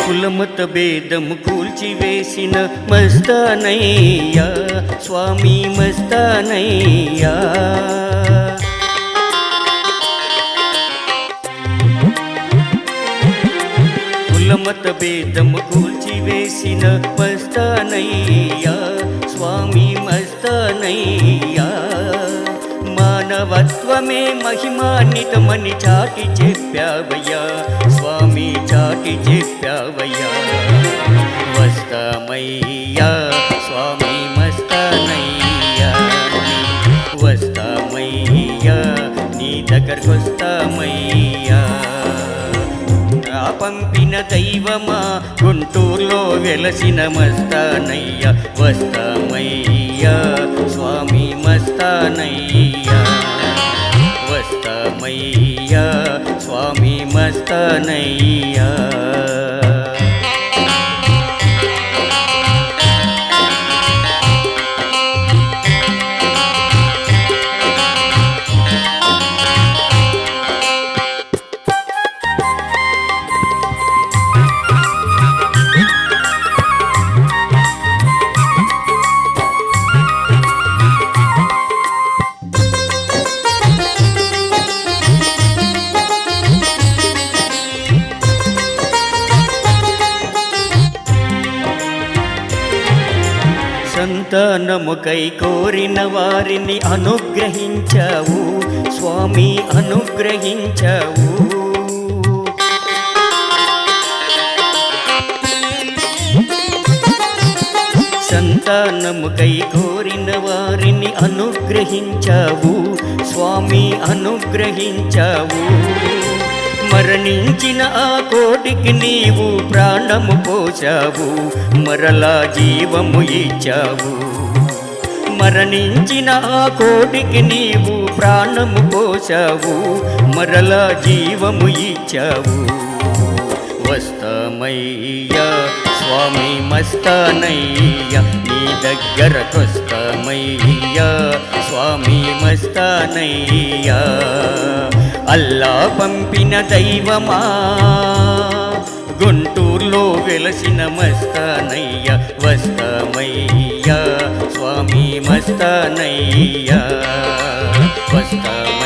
కులమత భేదము కూల్చివేసిన మస్తానయ్యా స్వామి మస్తానయ్యా. కులమత భేదము కూల్చివేసిన మస్తానయ్యా స్వామి మస్తానయ్యా. మానవత్వమే మహిమాన్వితమని చాటి చెప్పావయ్యా స్వామి చాటి చెప్పావయ్యా. వస్తామయ్యా స్వామి మస్తానయ్యా వస్తామయ్యా నీ దగ్గరకొస్తామయ్యా. పంపిన దైవమా గుంటూరులో వెలసిన మస్తానయ్యా వస్తామయ్యా స్వామి మస్తానయ్యా వస్తామయ్యా స్వామి మస్తానయ్యా. సంతానముకై కోరిన వారిని అనుగ్రహించావు స్వామి అనుగ్రహించావు. సంతానముకై కోరిన వారిని అనుగ్రహించావు స్వామి అనుగ్రహించావు. మరణించిన ఆ కోటికి నీవు ప్రాణము పోశావు మరలా జీవము ఇచ్చావు. మరణించిన ఆ కోటికి నీవు ప్రాణము పోశావు మరలా జీవము ఇచ్చావు. వస్తామయ్యా స్వామి మస్తానయ్యా నీ దగ్గరకొస్తామయ్యా స్వామి మస్తానయ్యా. అల్లా పంపిన దైవమా గుంటూరులో వెలసిన మస్తానయ్యా వస్తామయ్యా స్వామి మస్తానయ్యా వస్తామయ్యా